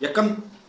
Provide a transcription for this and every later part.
1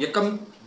1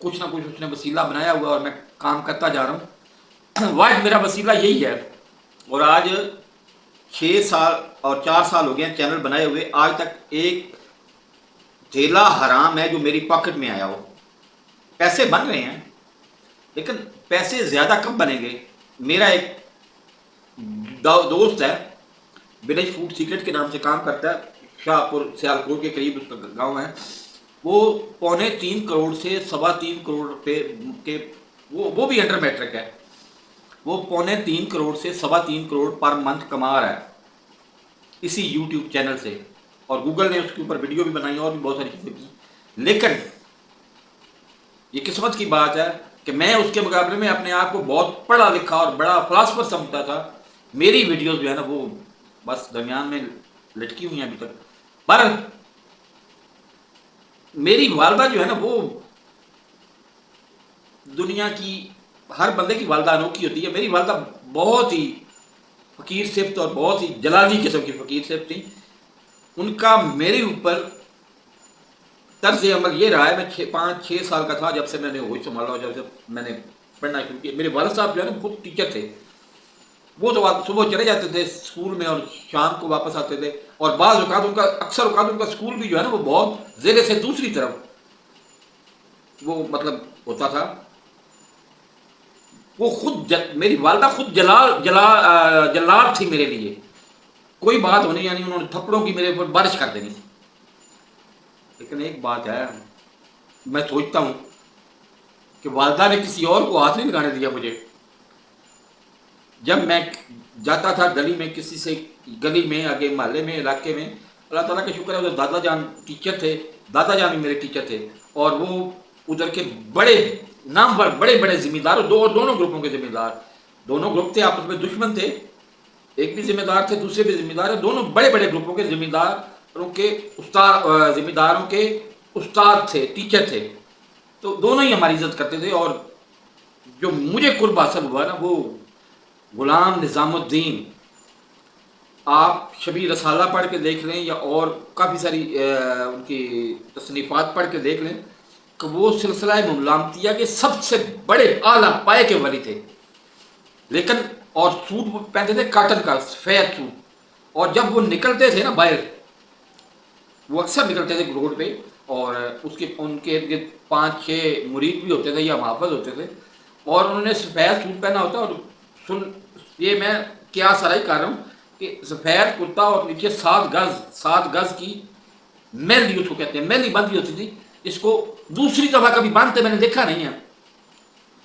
کچھ نہ کچھ اس نے وسیلہ بنایا ہوا اور میں کام کرتا جا رہا ہوں. واحد میرا وسیلہ یہی ہے. اور آج 6 سال اور 4 سال ہو گئے ہیں چینل بنائے ہوئے, آج تک ایک تھیلا حرام ہے جو میری پاکٹ میں آیا ہو. پیسے بن رہے ہیں لیکن پیسے زیادہ کب بنیں گے. میرا ایک دوست ہے, ولیج فوڈ سیکرٹ کے نام سے کام کرتا ہے, شاہ پور سیالکوٹ کے قریب اس کا گاؤں ہے. وہ 3.25 کروڑ سے 3.25 کروڑ روپے کے, وہ بھی انڈر میٹرک ہے, وہ 3.25 کروڑ سے 3.25 کروڑ پر منتھ کما رہا ہے اسی یوٹیوب چینل سے. اور گوگل نے اس کے اوپر ویڈیو بھی بنائی اور بھی بہت ساری چیزیں کی. لیکن یہ قسمت کی بات ہے کہ میں اس کے مقابلے میں اپنے آپ کو بہت پڑھا لکھا اور بڑا فلاسفر سمجھتا تھا. میری ویڈیوز جو ہے نا وہ بس درمیان میں لٹکی ہوئی ہیں ابھی تک. پر میری والدہ جو ہے نا وہ دنیا کی ہر بندے کی والدہ انوکھی ہوتی ہے. میری والدہ بہت ہی فقیر صفت اور بہت ہی جلالی قسم کی فقیر صفت تھی. ان کا میرے اوپر طرز عمل یہ رہا ہے, میں 5-6 سال کا تھا جب سے میں نے ہوش سنبھالا, جب سے میں نے پڑھنا شروع کیا. میرے والد صاحب جو ہے نا خود ٹیچر تھے. وہ تو صبح چلے جاتے تھے اسکول میں اور شام کو واپس آتے تھے. اور بعض اوقات ان کا اکثر اوقات ان کا اسکول بھی جو ہے نا وہ بہت ضلع سے دوسری طرف وہ مطلب ہوتا تھا. وہ خود میری والدہ خود جلال تھی میرے لیے. کوئی بات ہونی یعنی انہوں نے تھپڑوں کی میرے اوپر بارش کر دینی. لیکن ایک بات ہے, میں سوچتا ہوں کہ والدہ نے کسی اور کو ہاتھ نہیں لگانے دیا مجھے. جب میں جاتا تھا گلی میں, کسی سے گلی میں, آگے محلے میں, علاقے میں, اللہ تعالیٰ کا شکر ہے ادھر دادا جان ٹیچر تھے, دادا جان بھی میرے ٹیچر تھے. اور وہ ادھر کے بڑے نام بڑے ذمہ دار, دونوں گروپوں کے ذمہ دار, دونوں گروپ تھے آپس میں دشمن تھے. ایک بھی ذمہ دار تھے, دوسرے بھی ذمہ دار, دونوں بڑے گروپوں کے ذمہ داروں کے ذمہ داروں کے استاد تھے, ٹیچر تھے. تو دونوں ہی ہماری عزت کرتے تھے. اور جو مجھے قرب حاصل ہوا نا وہ غلام نظام الدین, آپ شبیر رسالہ پڑھ کے دیکھ لیں یا اور کافی ساری ان کی تصنیفات پڑھ کے دیکھ لیں کہ وہ سلسلہ مملامتیہ کے سب سے بڑے اعلیٰ پائے کے ولی تھے. لیکن اور سوٹ پہنتے تھے کاٹن کا سفید سوٹ. اور جب وہ نکلتے تھے نا باہر, وہ اکثر نکلتے تھے روڈ پہ, اور ان کے ارد گرد 5-6 مرید بھی ہوتے تھے یا محافظ ہوتے تھے, اور انہوں نے سفید سوٹ پہنا ہوتا. اور یہ میں کیا سرائی کر رہا ہوں کہ سفید کرتا اور نیچے 7 گز کی میلی, اس کو کہتے ہیں میلی بندھی ہوتی تھی. اس کو دوسری دفعہ کبھی باندھتے میں نے دیکھا نہیں ہے.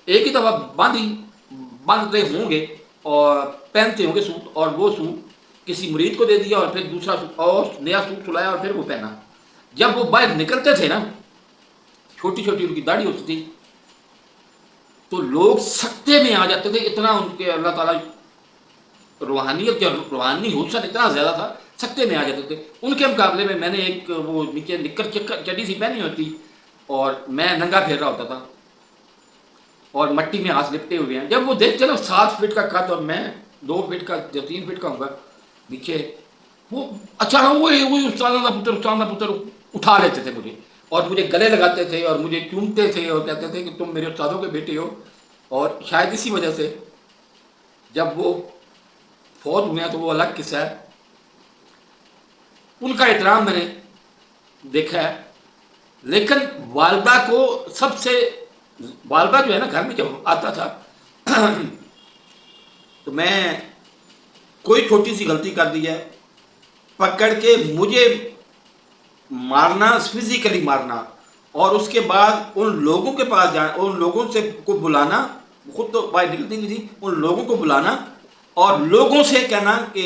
ایک ہی دفعہ باندھتے ہوں گے اور پہنتے ہوں گے سوٹ, اور وہ سوٹ کسی مرید کو دے دیا اور پھر دوسرا سوٹ اور نیا سوٹ سلایا اور پھر وہ پہنا. جب وہ باہر نکلتے تھے نا, چھوٹی ان کی داڑھی ہوتی تھی, تو لوگ سکتے میں آ جاتے تھے. اتنا ان کے اللہ تعالیٰ روحانیت یا روحانی حسن اتنا زیادہ تھا, سکتے میں آ جاتے تھے. ان کے مقابلے میں نے ایک وہ نیچے نکر چڈی سی پہنی ہوتی اور میں ننگا پھیر رہا ہوتا تھا اور مٹی میں ہاتھ لپٹے ہوئے ہیں. جب وہ دیکھتے نا 7 فٹ کا قد اور میں 2 فٹ کا یا 3 فٹ کا ہوں گا نیچے, وہ اچھا وہی استاد کا پتر اٹھا لیتے تھے مجھے, اور مجھے گلے لگاتے تھے اور مجھے چومتے تھے اور کہتے تھے کہ تم میرے استادوں کے بیٹے ہو. اور شاید اسی وجہ سے جب وہ فوت ہوئے ہیں تو وہ الگ قصہ ہے. ان کا احترام میں نے دیکھا ہے. لیکن والدہ کو والدہ جو ہے نا گھر میں جب آتا تھا تو میں کوئی چھوٹی سی غلطی کر دی ہے, پکڑ کے مجھے مارنا, فزیکلی مارنا, اور اس کے بعد ان لوگوں کے پاس جانا, ان لوگوں سے کو بلانا, خود تو باہر نکلتی نہیں تھی, ان لوگوں کو بلانا اور لوگوں سے کہنا کہ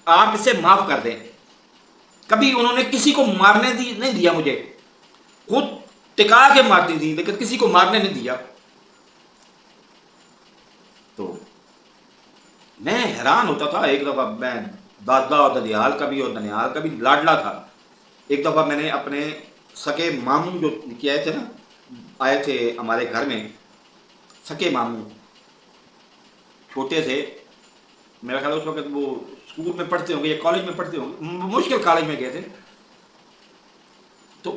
آپ اسے معاف کر دیں. کبھی انہوں نے کسی کو مارنے نہیں دیا مجھے, خود ٹکا کے مارتی تھی لیکن کسی کو مارنے نہیں دیا. تو میں حیران ہوتا تھا. ایک دفعہ میں دادا اور ددیال کا بھی اور ننیال کا بھی لاڈلا تھا. ایک دفعہ میں نے اپنے سکے ماموں جو کیا تھے نا, آئے تھے ہمارے گھر میں, سکے ماموں چھوٹے تھے, میرا خیال اس وقت وہ اسکول میں پڑھتے ہوں گے یا کالج میں پڑھتے ہوں گے, مشکل کالج میں گئے تھے. تو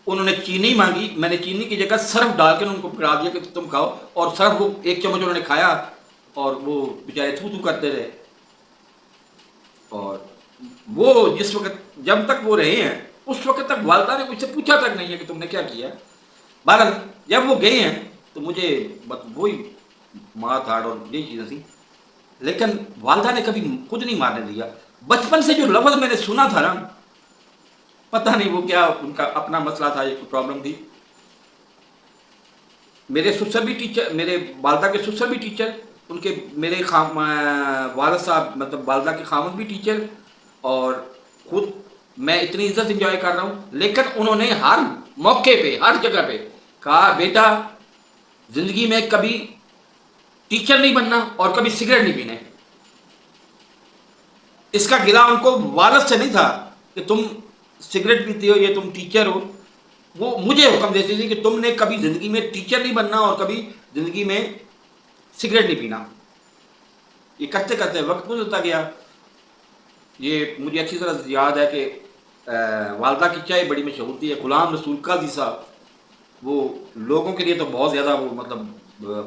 انہوں نے چینی مانگی، میں نے چینی کی جگہ صرف ڈال کے ان کو پکڑا دیا کہ تم کھاؤ، اور صرف وہ ایک چمچ انہوں نے کھایا اور وہ بیچارے تھو تھو کرتے رہے۔ اور وہ جس وقت جب تک وہ رہے ہیں اس وقت تک والدہ نے مجھ سے پوچھا تک نہیں ہے کہ تم نے کیا کیا۔ بہرحال جب وہ گئے ہیں تو مجھے وہی ماں تھاڑ اور یہی چیزیں تھیں، لیکن والدہ نے کبھی خود نہیں مارنے دیا۔ بچپن سے جو لفظ میں نے سنا تھا نا، پتہ نہیں وہ کیا ان کا اپنا مسئلہ تھا، ایک پرابلم تھی۔ میرے سسر بھی ٹیچر، میرے والدہ کے سسر بھی ٹیچر، ان کے میرے والد صاحب مطلب والدہ کے خامد بھی ٹیچر، اور خود میں اتنی عزت انجوائے کر رہا ہوں، لیکن انہوں نے ہر موقع پہ ہر جگہ پہ کہا بیٹا زندگی میں کبھی ٹیچر نہیں بننا اور کبھی سگریٹ نہیں پینے۔ اس کا گلہ ان کو والد سے نہیں تھا کہ تم سگریٹ پیتے ہو یا تم ٹیچر ہو، وہ مجھے حکم دیتی تھی کہ تم نے کبھی زندگی میں ٹیچر نہیں بننا اور کبھی زندگی میں سگریٹ نہیں پینا۔ یہ کرتے کرتے وقت گزرتا گیا۔ یہ مجھے اچھی طرح یاد ہے کہ والدہ کی چائے بڑی مشہور تھی، غلام رسول قاضی صاحب، وہ لوگوں کے لیے تو بہت زیادہ وہ مطلب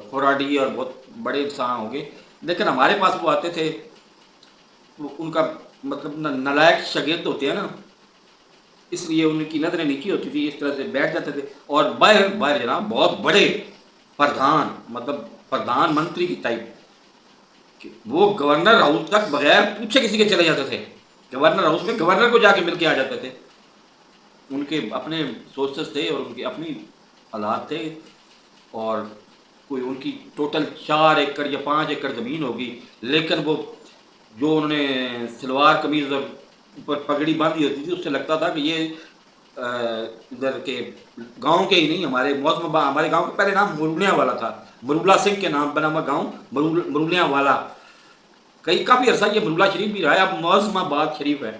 فراڈی اور بہت بڑے انسان ہوں گے، لیکن ہمارے پاس وہ آتے تھے، ان کا مطلب نالائق شاگرد ہوتے ہیں نا، اس لیے ان کی نظریں نیچی ہوتی تھی، اس طرح سے بیٹھ جاتے تھے، اور باہر جناب بہت بڑے پردھان مطلب پردھان منتری کی ٹائپ، وہ گورنر ہاؤس تک بغیر پوچھے کسی کے چلے جاتے تھے، گورنر ہاؤس میں گورنر کو جا کے مل کے آ جاتے تھے۔ ان کے اپنے سورسز تھے اور ان کی اپنی حالات تھے، اور کوئی ان کی ٹوٹل 4 ایکڑ یا 5 ایکڑ زمین ہوگی، لیکن وہ جو انہوں نے سلوار قمیض اور اوپر پگڑی باندھی ہوتی تھی، اس سے لگتا تھا کہ یہ ادھر کے گاؤں کے ہی نہیں، ہمارے موسم ہمارے گاؤں کا پہلے نام مرولیا والا تھا، مرولا سنگھ کے نام بنا ہوا گاؤں مرولیا والا، کافی عرصہ یہ مرولہ شریف بھی رہا ہے، اب موسم آباد شریف ہے۔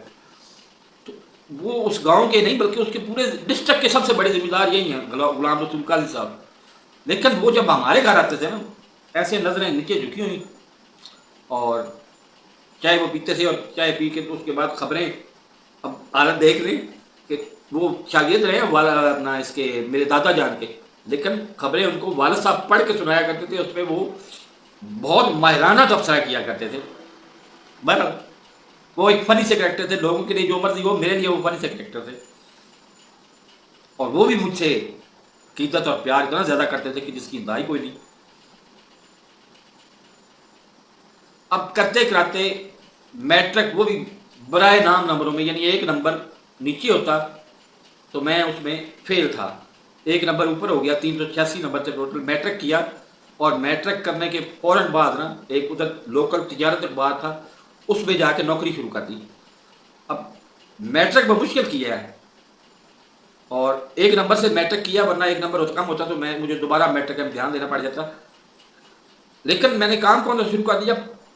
تو وہ اس گاؤں کے نہیں بلکہ اس کے پورے ڈسٹرکٹ کے سب سے بڑے ذمہ دار یہی ہیں، غلام رسول قاضی صاحب۔ لیکن وہ جب ہمارے گھر آتے تھے نا، ایسے نظریں نیچے جھکی ہوئی، اور چائے وہ پیتے تھے، اور چائے پی کے تو اس کے بعد خبریں، اب حالت دیکھ لیں کہ وہ شاگرد رہے ہیں اپنا اس کے میرے دادا جان کے، لیکن خبریں ان کو والد صاحب پڑھ کے سنایا کرتے تھے، اس پہ وہ بہت ماہرانہ تبصرہ کیا کرتے تھے۔ بہرحال وہ ایک فنی سے کریکٹر تھے، لوگوں کے لیے جو مرضی ہو، میرے لیے وہ فنی سے کریکٹر تھے، اور وہ بھی مجھ سے عقیدت اور پیار اتنا زیادہ کرتے تھے کہ جس کی انتہائی کوئی نہیں۔ اب کرتے کراتے میٹرک، وہ بھی برائے نام نمبروں میں، یعنی 1 نمبر نیچے ہوتا تو میں اس میں فیل تھا، 1 نمبر اوپر ہو گیا، 386 نمبر سے ٹوٹل میٹرک کیا، اور میٹرک کرنے کے فوراً بعد نا ایک ادھر لوکل تجارت اخبار تھا، اس میں جا کے نوکری شروع کر دی۔ اب میٹرک میں مشکل کیا ہے، اور 1 نمبر سے میٹرک کیا، ورنہ 1 نمبر کم ہوتا تو مجھے دوبارہ میٹرک کا امتحان دینا پڑ جاتا۔ لیکن میں نے کام کون سا شروع کر دیا؟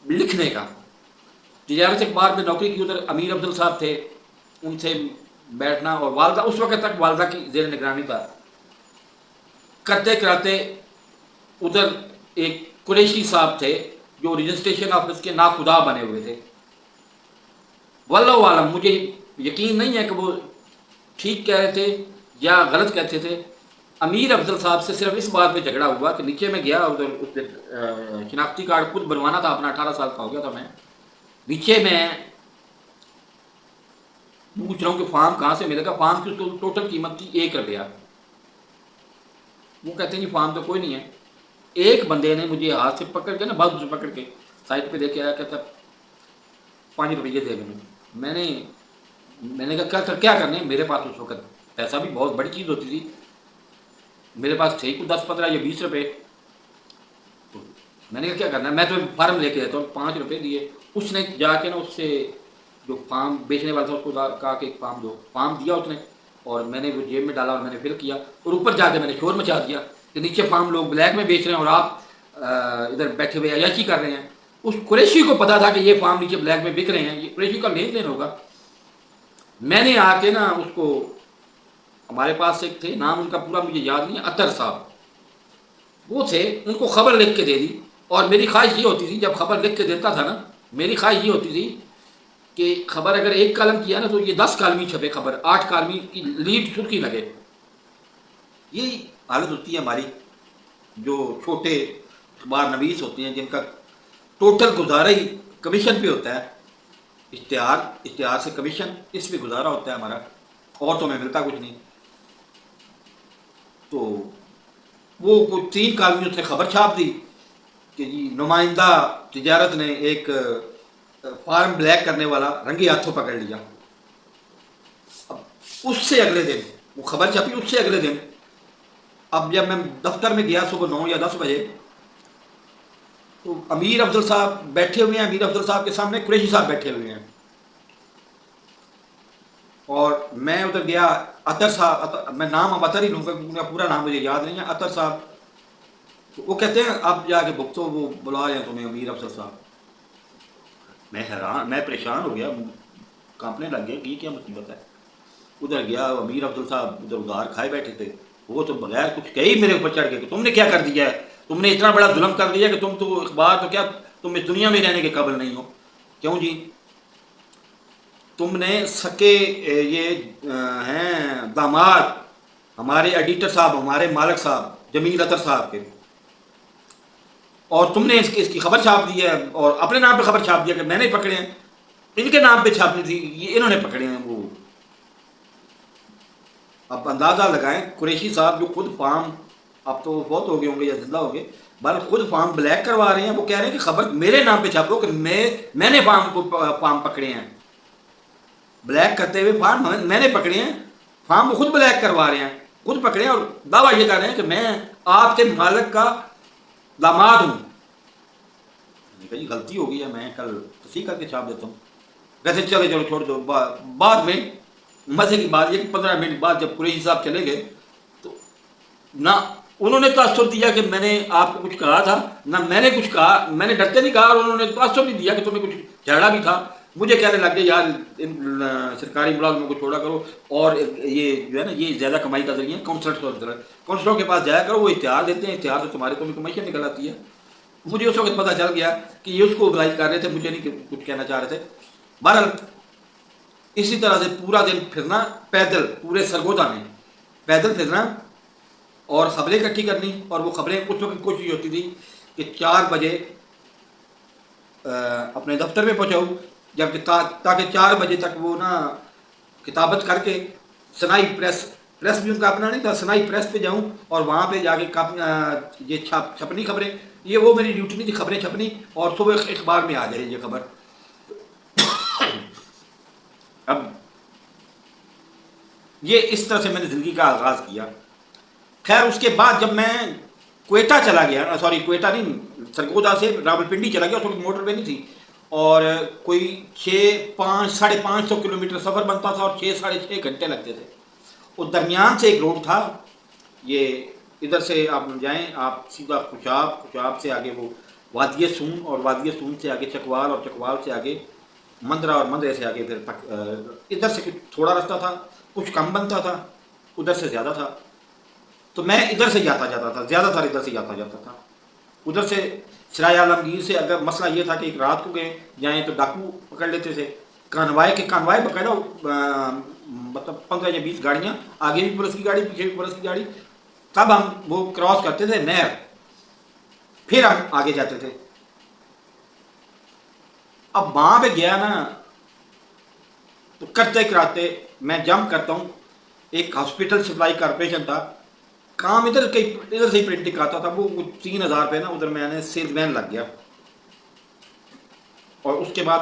لکھنے کا۔ تجارت اخبار میں نوکری کی، ادھر امیر افضل صاحب تھے، ان سے بیٹھنا، اور والدہ اس وقت تک والدہ کی زیر نگرانی تھا۔ کرتے کراتے ادھر ایک قریشی صاحب تھے جو رجسٹریشن آفس کے ناخدا بنے ہوئے تھے، واللہ عالم مجھے یقین نہیں ہے کہ وہ ٹھیک کہہ رہے تھے یا غلط کہتے تھے۔ امیر افضل صاحب سے صرف اس بات پہ جھگڑا ہوا کہ نیچے میں گیا، ادھر اس شناختی کارڈ خود بنوانا تھا اپنا، 18 سال کا ہو گیا تھا میں، نیچے میں پوچھ رہا ہوں کہ فارم کہاں سے ملے گا، فارم کی ٹوٹل قیمت تھی 1 روپیہ۔ وہ کہتے ہیں جی فارم تو کوئی نہیں ہے۔ ایک بندے نے مجھے ہاتھ سے پکڑ کے نا، بازو سے پکڑ کے سائڈ پہ لے کے آیا، کہتا 5 روپیے دے دیں۔ میں نے کہا کیا کرنے، میرے پاس اس وقت پیسہ بھی بہت بڑی چیز ہوتی تھی، میرے پاس تھے کو 10 15 یا 20 روپے، تو میں نے کہا کیا کرنا ہے، میں تو فارم لے کے دیتا ہوں، 5 روپے دیے۔ اس نے جا کے نا اس سے جو فارم بیچنے والا تھا اس کو کہا کہ ایک فارم دو، فارم دیا اس نے، اور میں نے وہ جیب میں ڈالا اور میں نے فل کیا، اور اوپر جا کے میں نے شور مچا دیا کہ نیچے فارم لوگ بلیک میں بیچ رہے ہیں اور آپ ادھر بیٹھے ہوئے عیاشی کر رہے ہیں۔ اس قریشی کو پتا تھا کہ یہ فارم نیچے بلیک میں بک رہے ہیں، یہ قریشی کا لین دین ہوگا۔ میں نے آ کے نا اس کو، ہمارے پاس ایک تھے، نام ان کا پورا مجھے یاد نہیں ہے، اطہر صاحب وہ تھے، ان کو خبر لکھ کے دے دی، اور میری خواہش یہ ہوتی تھی جب خبر لکھ کے دیتا تھا نا، میری خواہش یہ ہوتی تھی کہ خبر اگر 1 کالم کیا نا تو یہ 10 کالمی چھپے، خبر 8 کالمی کی لیڈ سرخی لگے، یہی حالت ہوتی ہے ہماری جو چھوٹے اخبار نویس ہوتے ہیں، جن کا ٹوٹل گزارا ہی کمیشن پہ ہوتا ہے، اشتہار سے کمیشن، اس پہ گزارا ہوتا ہے ہمارا، اور تو ہمیں ملتا کچھ نہیں۔ تو وہ کوئی 3 کالمی اس نے خبر چھاپ دی کہ جی نمائندہ تجارت نے ایک فارم بلیک کرنے والا رنگی ہاتھوں پکڑ لیا۔ اب اس سے اگلے دن وہ خبر چھپی، اس سے اگلے دن اب جب میں دفتر میں گیا صبح 9 یا 10 بجے، تو امیر افضل صاحب بیٹھے ہوئے ہیں، امیر افضل صاحب کے سامنے قریشی صاحب بیٹھے ہوئے ہیں، اور میں ادھر گیا، اطہر صاحب، میں نام اب اطہر ہی لوں گا، پورا نام مجھے یاد نہیں ہے، اطہر صاحب، تو وہ کہتے ہیں اب جا کے بھگتو، وہ بلا یا تمہیں امیر افضل صاحب۔ میں حیران، میں پریشان ہو گیا، کانپنے لگ گیا کہ یہ کیا مصیبت ہے۔ ادھر گیا، امیر افضل صاحب ادھر ادھار کھائے بیٹھے تھے، وہ تو بغیر کچھ کہے ہی میرے اوپر چڑھ گئے کہ تم نے کیا کر دیا ہے، تم نے اتنا بڑا ظلم کر دیا کہ تم تو اخبار تو کیا، تم اس دنیا میں رہنے کے قابل نہیں ہو۔ کیوں جی؟ تم نے سکے یہ ہیں داماد ہمارے ایڈیٹر صاحب، ہمارے مالک صاحب جمیل اطہر صاحب کے، اور تم نے اس کی خبر چھاپ دی ہے، اور اپنے نام پہ خبر چھاپ دیا کہ میں نے پکڑے ہیں، ان کے نام پہ چھاپنی تھی، یہ انہوں نے پکڑے ہیں۔ وہ اب اندازہ لگائیں، قریشی صاحب جو خود فارم، اب تو بہت ہو گئے ہوں گے یا زندہ ہو گئے، بل خود فارم بلیک کروا رہے ہیں، وہ کہہ رہے ہیں کہ خبر میرے نام پہ چھاپو کہ میں نے فارم پکڑے ہیں، بلیک کرتے ہوئے فارم میں نے پکڑے ہیں، فارم وہ خود بلیک کروا رہے ہیں، خود پکڑے ہیں، اور دعویٰ یہ کر رہے ہیں کہ میں آپ کے مالک کا داماد ہوں۔ میں نے کہا جی غلطی ہو گئی ہے، میں کل تصحیح کر کے چھاپ دیتا ہوں۔ ویسے چلے چلو چھوڑ دو۔ بعد میں مزے کی بات یہ کہ 15 منٹ بعد جب قریشی صاحب چلے گئے، تو نہ انہوں نے تاثر دیا کہ میں نے آپ کو کچھ کہا تھا، نہ میں نے کچھ کہا، میں نے ڈرتے نہیں کہا، اور انہوں نے تاثر نہیں دیا کہ تمہیں کچھ جھگڑا بھی تھا۔ مجھے کہنے لگ گئے یار ان سرکاری ملازموں کو چھوڑا کرو، اور یہ جو ہے نا یہ زیادہ کمائی کا ذریعہ ہے، کونسلروں کے پاس جایا کرو، وہ اشتہار دیتے ہیں، اشتہار سے تمہارے تمہیں کمیشن نکل آتی ہے۔ مجھے اس وقت پتہ چل گیا کہ یہ اس کو اوبلائز کر رہے تھے، مجھے نہیں کچھ کہنا چاہ رہے تھے۔ بہرحال اسی طرح سے پورا دن پھرنا پیدل، پورے سرگودا میں پیدل پھرنا اور خبریں اکٹھی کرنی، اور وہ خبریں اس وقت کوشش ہوتی تھی کہ 4 بجے اپنے دفتر میں پہنچاؤں، جبکہ تاکہ 4 بجے تک وہ نا کتابت کر کے سنائی پریس بھی ان کا اپنا نہیں تھا، سنائی پریس پہ جاؤں اور وہاں پہ جا کے یہ چھپنی خبریں، یہ وہ میری ڈیوٹی نہیں تھی، خبریں چھپنی، اور صبح اخبار میں آ جائے یہ خبر۔ اب یہ اس طرح سے میں نے زندگی کا آغاز کیا۔ خیر اس کے بعد جب میں کوئٹہ چلا گیا، سوری کوئٹہ نہیں، سرگودا سے راولپنڈی چلا گیا، اس وقت موٹر وے نہیں تھی، اور کوئی 550 کلومیٹر سفر بنتا تھا، اور 6-6.5 گھنٹے لگتے تھے۔ اس درمیان سے ایک روڈ تھا، یہ ادھر سے آپ جائیں، آپ سیدھا خوشاب سے آگے وہ وادی سون، اور وادی سون سے آگے چکوال، اور چکوال سے آگے مندرہ، اور مندرے سے آگے ادھر سے تھوڑا راستہ تھا، کچھ کم بنتا تھا، ادھر سے زیادہ تھا، تو میں ادھر سے جاتا تھا، زیادہ تر ادھر سے جاتا تھا۔ ادھر سے سرائے عالمگیر سے اگر مسئلہ یہ تھا کہ ایک رات کو گئے جائیں تو ڈاکو پکڑ لیتے تھے، کانوائے باقاعدہ مطلب 15 یا 20 گاڑیاں، آگے بھی پولیس کی گاڑی، پیچھے بھی پولیس کی گاڑی، تب ہم وہ کراس کرتے تھے نہر، پھر ہم آگے جاتے تھے۔ اب وہاں پہ گیا نا تو کرتے کراتے میں جمپ کرتا ہوں، ایک ہاسپٹل سپلائی کارپوریشن تھا، کام ادھر سے ہی پرنٹنگ آتا تھا، وہ 3000 روپے نا ادھر میں نے سیلز مین لگ گیا، اور اس کے بعد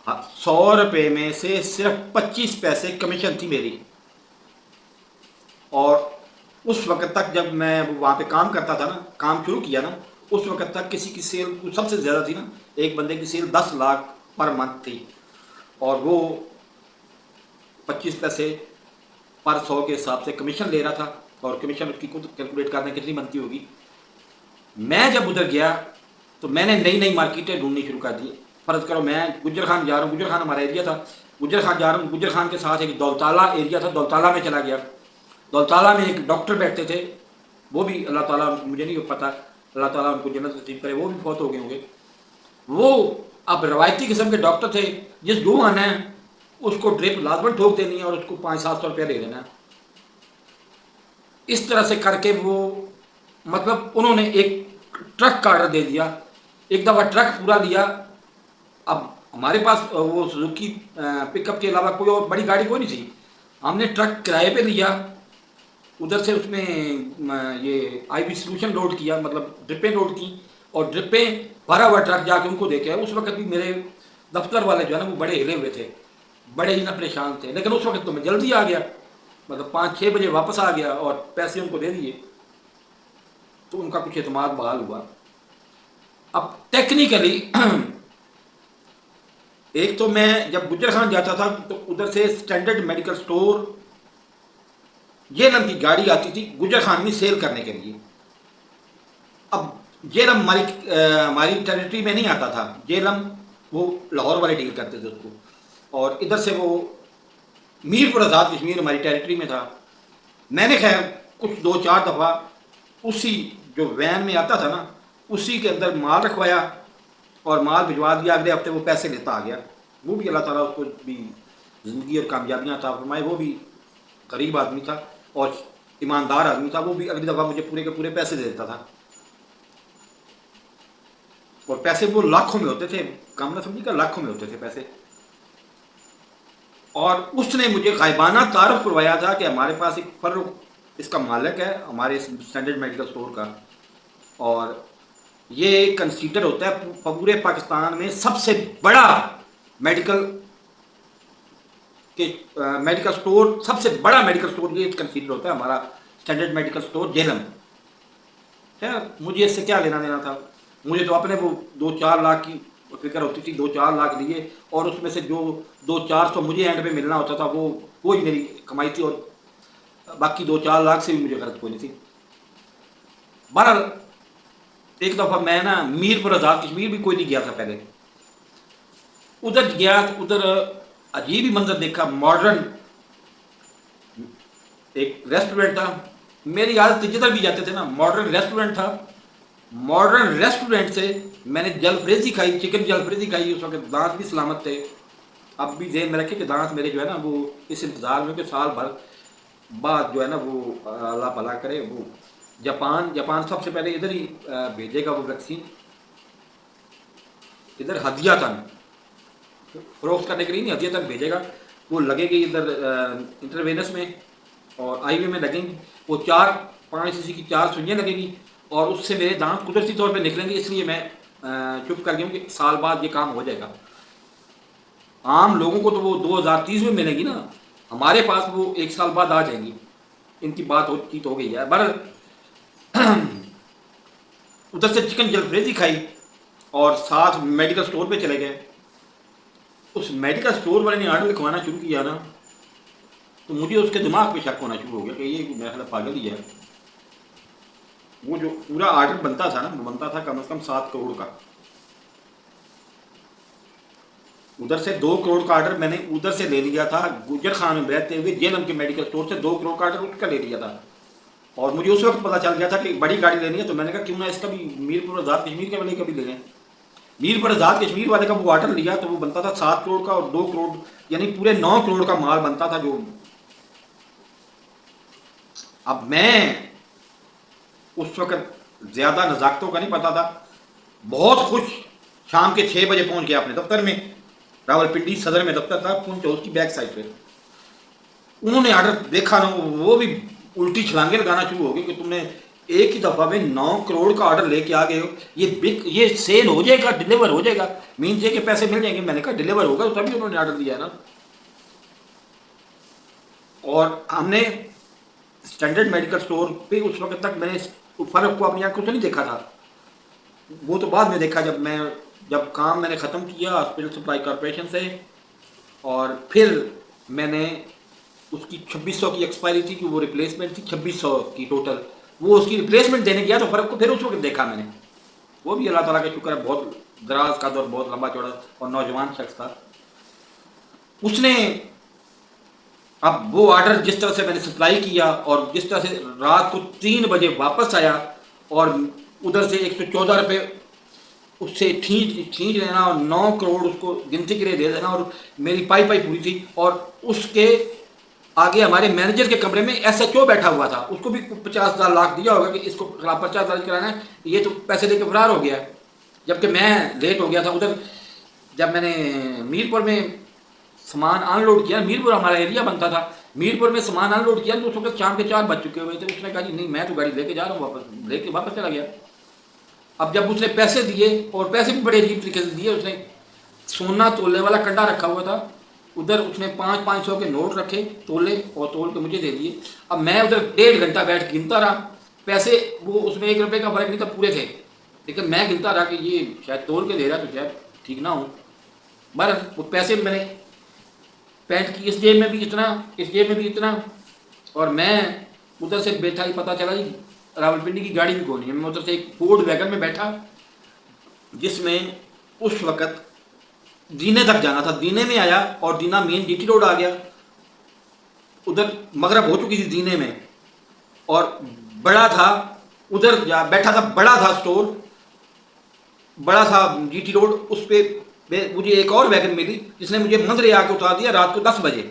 100 روپے میں سے صرف 25 پیسے کمیشن تھی میری۔ اور اس وقت تک جب میں وہاں پہ کام کرتا تھا نا، کام شروع کیا نا، اس وقت تک کسی کی سیل سب سے زیادہ تھی نا، ایک بندے کی سیل 10 لاکھ پر منتھ تھی، اور وہ 25 پیسے پر 100 کے حساب سے کمیشن لے رہا تھا، اور کمیشن اس کی خود کیلکولیٹ کرنے کتنی بنتی ہوگی۔ میں جب ادھر گیا تو میں نے نئی مارکیٹیں ڈھونڈنی شروع کر دی۔ فرض کرو میں گجر خان جا رہا ہوں، گجر خان ہمارا ایریا تھا، گجر خان جا رہا ہوں، گجر خان کے ساتھ ایک دولتالہ ایریا تھا، دولتالہ میں چلا گیا۔ دولتالہ میں ایک ڈاکٹر بیٹھتے تھے، وہ بھی اللہ تعالیٰ، مجھے نہیں پتہ، اللہ تعالیٰ ان کو جنت نصیب کرے، وہ بھی فوت ہو گئے ہوں گے۔ وہ اب روایتی قسم کے ڈاکٹر تھے، جس جو آنا ہے اس کو ڈرپ لازمن ٹھوک دینی ہے، اور اس کو 500-700 روپیہ دے دینا ہے۔ اس طرح سے کر کے وہ مطلب انہوں نے ایک ٹرک کا آرڈر دے دیا، ایک دفعہ ٹرک پورا لیا. اب ہمارے پاس وہ سوزوکی پک اپ کے علاوہ کوئی اور بڑی گاڑی کوئی نہیں تھی. ہم نے ٹرک کرائے پہ لیا، ادھر سے اس میں یہ آئی بی سولوشن لوڈ کیا، مطلب ڈرپیں لوڈ کی، اور ڈرپیں بھرا ہوا ٹرک جا کے ان کو دے کے. اس وقت بھی میرے دفتر والے جو ہے نا وہ بڑے ہلے ہوئے تھے، بڑے ہی نہ پریشان تھے. لیکن اس وقت تو میں جلدی آ گیا، مطلب 5-6 بجے واپس آ گیا اور پیسے ان کو دے دیے، تو ان کا کچھ اعتماد بحال ہوا. اب ٹیکنیکلی ایک تو میں جب گجر خان جاتا تھا تو ادھر سے اسٹینڈرڈ میڈیکل سٹور یہ نام کی گاڑی آتی تھی گجر خان میں سیل کرنے کے لیے. اب جیلم ہماری ٹیریٹری میں نہیں آتا تھا، جیلم وہ لاہور والے ڈیل کرتے تھے اس کو، اور ادھر سے وہ میر پور آزاد کشمیر ہماری ٹیریٹری میں تھا. میں نے خیر کچھ 2-4 دفعہ اسی جو وین میں آتا تھا نا اسی کے اندر مال رکھوایا اور مال بھجوا دیا، اگلے ہفتے وہ پیسے لیتا آ گیا. وہ بھی اللہ تعالیٰ اس کو بھی زندگی اور کامیابیاں عطا فرمائے. وہ بھی غریب آدمی تھا اور ایماندار آدمی تھا. وہ بھی اگلی دفعہ مجھے پورے کے پورے پیسے دے دیتا تھا، اور پیسے وہ لاکھوں میں ہوتے تھے، کم نہ سمجھی کا لاکھوں میں ہوتے تھے پیسے. اور اس نے مجھے غائبانہ تعارف کروایا تھا کہ ہمارے پاس ایک فروخ اس کا مالک ہے ہمارے اسٹینڈرڈ میڈیکل سٹور کا، اور یہ کنسیڈر ہوتا ہے پورے پاکستان میں سب سے بڑا میڈیکل سٹور، سب سے بڑا میڈیکل سٹور یہ کنسیڈر ہوتا ہے ہمارا اسٹینڈرڈ میڈیکل سٹور جہلم. مجھے اس سے کیا لینا دینا تھا؟ مجھے تو اپنے وہ 2-4 لاکھ کی فکر ہوتی تھی. 2-4 لاکھ لیے اور اس میں سے جو 200-400 مجھے اینڈ پہ ملنا ہوتا تھا وہ ہی میری کمائی تھی، اور باقی 2-4 لاکھ سے بھی مجھے غرض کوئی نہیں تھی. بہرحال ایک دفعہ میں نا میر پور آزاد کشمیر بھی کوئی نہیں گیا تھا پہلے، ادھر گیا تو ادھر عجیب ہی منظر دیکھا. ماڈرن ایک ریسٹورنٹ تھا، میری عادت جدھر بھی جاتے تھے نا ماڈرن ریسٹورنٹ تھا. ماڈرن ریسٹورنٹ سے میں نے جل فریزی کھائی، چکن جل فریزی کھائی. اس وقت دانت بھی سلامت تھے. اب بھی ذہن میں رکھے کہ دانت میرے جو ہے نا وہ اس انتظار میں کہ سال بھر بعد جو ہے نا وہ اللہ بھلا کرے وہ جاپان سب سے پہلے ادھر ہی بھیجے گا وہ ویکسین، ادھر ہدیہ تک فروخت کرنے کے لیے نہیں، ہدیہ تک بھیجے گا. وہ لگے گی ادھر انٹروینس میں اور آئی وے میں لگیں گی. وہ 4-5 cc کی 4 سوئیاں لگیں گی اور اس سے میرے دانت قدرتی طور پہ نکلیں گے. اس لیے میں چپ کر گیا ہوں کہ سال بعد یہ کام ہو جائے گا. عام لوگوں کو تو وہ 2030 میں ملے گی نا، ہمارے پاس وہ 1 سال بعد آ جائیں گی. ان کی بات چیت ہو گئی ہے. ادھر سے چکن جل فریزی کھائی اور ساتھ میڈیکل سٹور پہ چلے گئے. اس میڈیکل سٹور والے نے آرڈر لکھوانا شروع کیا نا تو مجھے اس کے دماغ پہ شک ہونا شروع ہو گیا کہ یہ میرا خیال پاگل ہی ہے. وہ جو پورا آرڈر بنتا تھا نا وہ بنتا تھا کم از کم 7 کروڑ کا. ادھر سے 2 کروڑ کا آرڈر میں نے ادھر سے لے لیا تھا گجر خان میں رہتے ہوئے جیلم کے میڈیکل سٹور سے 2 کروڑ کا آرڈر اٹھ کر لے لیا تھا. اور مجھے اس وقت پتا چل گیا تھا کہ بڑی گاڑی لینی ہے تو میں نے کہا کیوں نہ اس کا بھی میر پور آزاد کشمیر کے والے کا بھی لے لیں. میر پور آزاد کشمیر والے کا وہ آرڈر لیا تو وہ بنتا تھا 7 کروڑ کا، اور 2 کروڑ یعنی پورے 9 کروڑ کا مال بنتا تھا. جو اب میں اس وقت زیادہ نزاکتوں کا نہیں پتا تھا، بہت خوش شام کے 6 بجے پہنچ گیا اپنے دفتر میں. راول پنڈی صدر میں دفتر تھا، پونچھ اس کی بیک سائڈ پہ. انہوں نے آرڈر دیکھا نا وہ بھی الٹی چھلانگیں لگانا شروع ہو گئی کہ تم نے ایک ہی دفعہ میں 9 کروڑ کا آرڈر لے کے آ گئے ہو، یہ سیل ہو جائے گا، ڈیلیور ہو جائے گا، مینس یہ کہ پیسے مل جائیں گے. میں نے کہا ڈیلیور ہوگا تو تبھی انہوں نے آرڈر دیا ہے نا. اور ہم نے اسٹینڈرڈ میڈیکل سٹور پہ اس وقت تک میں نے فرق کو اپنی آنکھوں سے نہیں دیکھا تھا. وہ تو بعد میں دیکھا جب کام میں نے ختم کیا ہاسپٹل سپلائی کارپوریشن سے، اور پھر میں نے اس کی 2600 کی ایکسپائری تھی کہ وہ ریپلیسمنٹ تھی 2600 کی ٹوٹل، وہ اس کی ریپلیسمنٹ دینے گیا تو فرق کو پھر اس وقت دیکھا میں نے. وہ بھی اللہ تعالیٰ کا شکر ہے، بہت دراز قد اور بہت لمبا چوڑا اور نوجوان شخص تھا. اس نے اب وہ آرڈر جس طرح سے میں نے سپلائی کیا اور جس طرح سے رات کو 3 بجے واپس آیا اور ادھر سے 114 روپے اس سے کھینچ لینا اور 9 کروڑ اس کو گنتی کے لیے دے دینا، اور میری پائی پوری تھی. اور اس کے آگے ہمارے مینیجر کے کمرے میں ایس ایچ او بیٹھا ہوا تھا، اس کو بھی 50,000 لاکھ دیا ہوگا کہ اس کو خلاف پرچہ درج کرانا ہے، یہ تو پیسے دے کے فرار ہو گیا ہے، جبکہ میں لیٹ ہو گیا تھا ادھر. جب میں نے میرپور میں سامان ان لوڈ کیا، میرپور ہمارا ایریا بنتا تھا، میرپور میں سامان ان لوڈ کیا تو اس وقت شام کے 4 بج چکے ہوئے تھے. اس نے کہا جی نہیں میں تو گاڑی لے کے جا رہا ہوں، واپس لے کے واپس چلا گیا. اب جب اس نے پیسے دیے، اور پیسے بھی بڑے عجیب طریقے سے دیے، اس نے سونا تولنے والا کنڈا رکھا ہوا تھا ادھر، اس نے 500 کے نوٹ رکھے، تولے اور تول کے مجھے دے دیے. اب میں ادھر 1.5 گھنٹہ بیٹھ گنتا رہا پیسے، وہ اس میں 1 روپے کا فرق نہیں تھا، پورے تھے، لیکن میں گنتا رہا کہ یہ شاید تول کے دے رہا تو شاید ٹھیک نہ ہو. بہرحال وہ پیسے میں نے پینٹ کی اس جیب میں بھی اتنا، اس جیب میں بھی اتنا، اور میں ادھر سے بیٹھا ہی پتہ چلا جی راولپنڈی کی گاڑی بھی کون ہے. میں ادھر سے ایک فورڈ ویگن میں بیٹھا جس میں اس وقت دینے تک جانا تھا. دینے میں آیا اور دینا مین جی ٹی روڈ آ گیا، ادھر مغرب ہو چکی تھی دینے میں، اور بڑا تھا ادھر بیٹھا تھا، بڑا تھا اسٹور، بڑا تھا جی ٹی روڈ. اس پہ مجھے ایک اور ویگن ملی جس نے مجھے مندرے آ کے اتار دیا رات کو 10 بجے،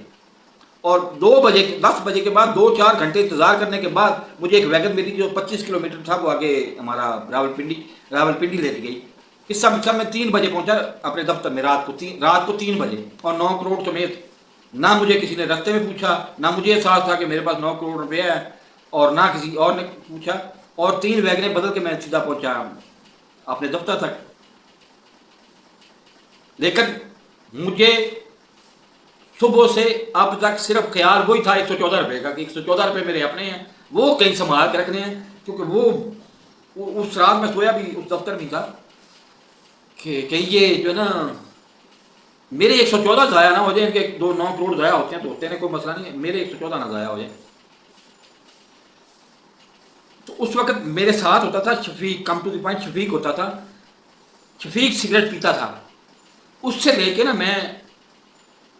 اور 10 بجے کے بعد 2-4 گھنٹے انتظار کرنے کے بعد مجھے ایک ویگن ملی جو 25 کلومیٹر تھا، وہ آگے ہمارا راولپنڈی لے کے گئی. قصہ مقصہ میں 3 بجے پہنچا اپنے دفتر میں، رات کو 3 بجے، اور 9 کروڑ سمیت. نہ مجھے کسی نے رستے میں پوچھا، نہ مجھے احساس تھا کہ میرے پاس 9 کروڑ روپے ہے، اور نہ کسی اور نے پوچھا، اور 3 ویگنیں بدل کے میں سیدھا پہنچا اپنے دفتر تک. لیکن مجھے صبح سے اب تک صرف خیال وہی تھا 114 روپے کا کہ 114 روپے میرے اپنے ہیں، وہ کہیں سنبھال کے رکھنے ہیں، کیونکہ وہ اس رات میں سویا بھی اس دفتر میں تھا کہ یہ جو ہے نا میرے 114 ضائع نہ ہو جائیں، ان کے 9 کروڑ ضائع ہوتے ہیں تو ہوتے ہیں، کوئی مسئلہ نہیں ہے، میرے 114 نہ ضائع ہو جائیں. تو اس وقت میرے ساتھ ہوتا تھا شفیق، کم ٹو دی پوائنٹ شفیق ہوتا تھا. شفیق سگریٹ پیتا تھا، اس سے لے کے نا میں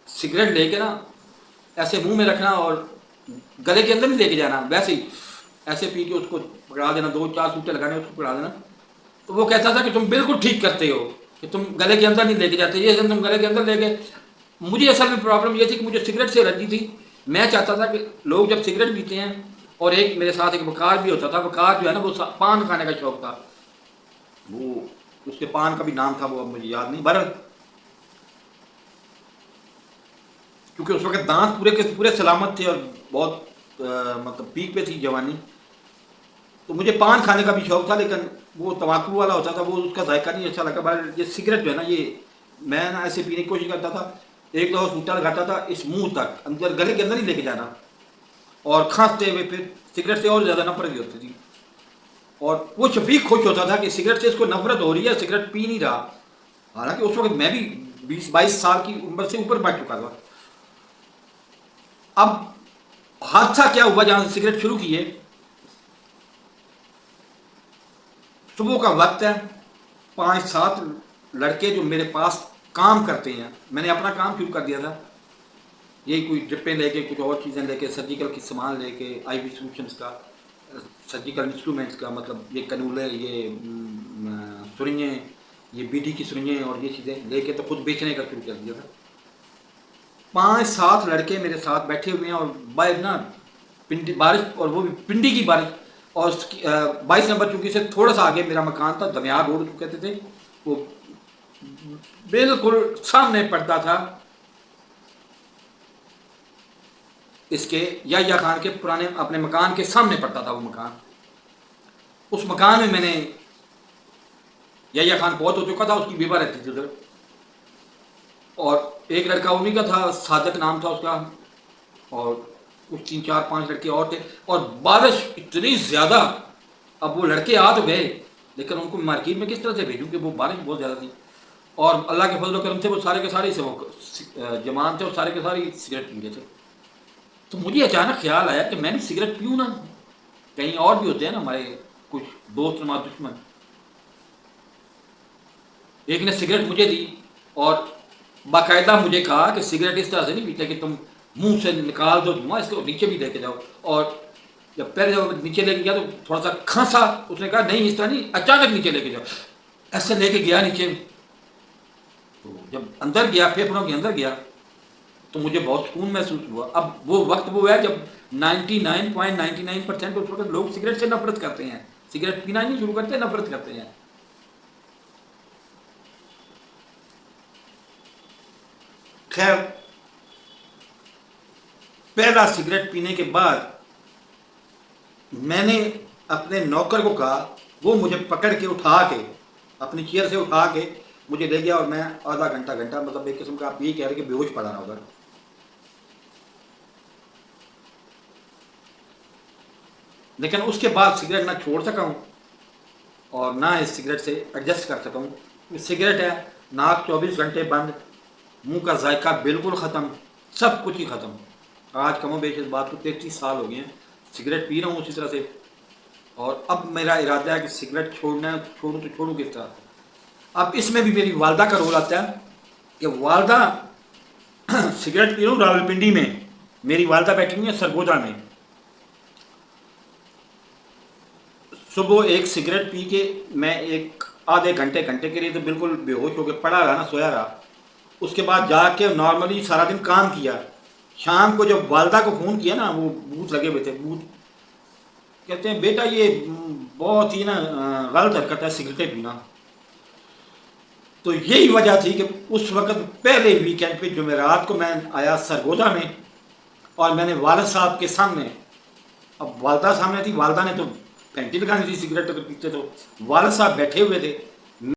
سگریٹ لے کے نا ایسے منہ میں رکھنا اور گلے کے اندر نہیں لے کے جانا، ویسے ہی ایسے پی کے اس کو پکڑا دینا، 2-4 سوٹے لگانے اس کو پکڑا دینا. تو وہ کہتا تھا کہ تم بالکل ٹھیک کرتے ہو کہ تم گلے کے اندر نہیں لے کے جاتے، یہ تم گلے کے اندر لے کے. مجھے اصل میں پرابلم یہ تھی کہ مجھے سگریٹ سے الرجی تھی. میں چاہتا تھا کہ لوگ جب سگریٹ پیتے ہیں، اور ایک میرے ساتھ ایک وقار بھی ہوتا تھا، وقار جو ہے نا وہ پان کھانے کا شوق تھا، وہ اس کے پان کا بھی نام تھا، وہ اب مجھے یاد نہیں. بہرحال کیونکہ اس وقت دانت پورے کے پورے سلامت تھے اور بہت مطلب پیک پہ تھی جوانی، تو مجھے پان کھانے کا بھی شوق تھا، لیکن وہ تمباکو والا ہوتا تھا، وہ اس کا ذائقہ نہیں اچھا لگا. بہرحال یہ سگریٹ جو ہے نا، یہ میں نا ایسے پینے کی کوشش کرتا تھا، ایک دو سوٹا لگاتا تھا اس منہ تک، اندر گلے کے اندر نہیں لے کے جانا، اور کھانستے ہوئے پھر سگریٹ سے اور زیادہ نفرت بھی ہوتی تھی. اور وہ شفیق خوش ہوتا تھا کہ سگریٹ سے اس کو نفرت ہو رہی ہے، سگریٹ پی نہیں رہا، حالانکہ اس وقت میں بھی 20-22 سال کی عمر سے اوپر بڑھ چکا تھا. اب حادثہ کیا ہوا جہاں سے سگریٹ شروع کی ہے، صبح کا وقت ہے، 5-7 لڑکے جو میرے پاس کام کرتے ہیں، میں نے اپنا کام شروع کر دیا تھا، یہی کوئی ڈرپیں لے کے، کچھ اور چیزیں لے کے، سرجیکل کی سامان لے کے، آئی وی سولوشنس کا، سرجیکل انسٹرومنٹس کا، مطلب یہ کنولے، یہ سرنجیں، یہ بی ڈی کی سرنجیں اور یہ چیزیں لے کے تو خود بیچنے کا شروع کر دیا تھا. 5-7 لڑکے میرے ساتھ بیٹھے ہوئے ہیں، اور باہر نا پنڈی بارش، اور وہ بھی پنڈی کی بارش، اور 22 نمبر چونکہ سے تھوڑا سا آگے میرا مکان تھا، دمیار روڈ کو کہتے تھے، وہ بالکل سامنے پڑتا تھا اس کے یا خان کے پرانے اپنے مکان کے سامنے پڑتا تھا وہ مکان. اس مکان میں نے یا خان بہت ہو چکا تھا، اس کی بیوہ رہتی تھی ادھر، اور ایک لڑکا انہیں کا تھا، صادق نام تھا اس کا، اور کچھ 3-4-5 لڑکے اور تھے. اور بارش اتنی زیادہ، اب وہ لڑکے آ تو گئے لیکن ان کو مارکیٹ میں کس طرح سے بھیجوں کہ وہ بارش بہت زیادہ تھی، اور اللہ کے فضل و کرم سے وہ سارے کے سارے جمان تھے، اور سارے کے سارے سگریٹ پی رہے تھے. تو مجھے اچانک خیال آیا کہ میں بھی سگریٹ پیوں نا، کہیں اور بھی ہوتے ہیں نا ہمارے کچھ دوست نما دشمن. ایک نے سگریٹ مجھے دی اور باقاعدہ مجھے کہا کہ سگریٹ اس طرح سے نہیں پیتے کہ تم منہ سے نکال دو دھواں، اس کو نیچے بھی لے کے جاؤ. اور جب پہلے جب نیچے لے کے گیا تو تھوڑا سا کھانسا، اس نے کہا نہیں اس طرح نہیں، اچانک نیچے لے کے جاؤ. ایسے لے کے گیا نیچے، تو جب اندر گیا، پھیپھڑوں کے اندر گیا، تو مجھے بہت سکون محسوس ہوا. اب وہ وقت وہ ہے جب 99.99% اس وقت لوگ سگریٹ سے نفرت کرتے ہیں, سگریٹ پینا نہیں شروع کرتے, نفرت کرتے ہیں. خیر پہلا سگریٹ پینے کے بعد میں نے اپنے نوکر کو کہا, وہ مجھے پکڑ کے اٹھا کے اپنی چیئر سے اٹھا کے مجھے لے گیا, اور میں آدھا گھنٹہ مطلب ایک قسم کا آپ یہ کہہ رہے کہ بے ہوش پڑا رہا ادھر. لیکن اس کے بعد سگریٹ نہ چھوڑ سکا ہوں اور نہ اس سگریٹ سے ایڈجسٹ کر سکا ہوں. سگریٹ ہے, ناک 24 گھنٹے بند, منہ کا ذائقہ بالکل ختم, سب کچھ ہی ختم. آج کم و بیش اس بات کو 33 سال ہو گئے ہیں, سگریٹ پی رہا ہوں اسی طرح سے. اور اب میرا ارادہ ہے کہ سگریٹ چھوڑنا ہے, چھوڑوں تو چھوڑوں کس طرح. اب اس میں بھی میری والدہ کا رول آتا ہے کہ والدہ سگریٹ پی رہا ہوں راولپنڈی میں, میری والدہ بیٹھی ہوئی ہیں سرگودا میں. صبح ایک سگریٹ پی کے میں ایک آدھے گھنٹے کے لیے تو بالکل بے ہوش ہو کے پڑا رہا نا, سویا رہا. اس کے بعد جا کے نارملی سارا دن کام کیا. شام کو جب والدہ کو فون کیا نا, وہ بوتھ لگے ہوئے تھے, بوتھ کہتے ہیں بیٹا یہ بہت ہی نا غلط حرکت ہے سگریٹیں پینا. تو یہی وجہ تھی کہ اس وقت پہلے ویکینڈ پہ جمعرات کو میں آیا سرگودا میں, اور میں نے والد صاحب کے سامنے, اب والدہ سامنے تھی, والدہ نے تو پینٹی لگانی تھی سگریٹ اگر پیتے تو, والد صاحب بیٹھے ہوئے تھے,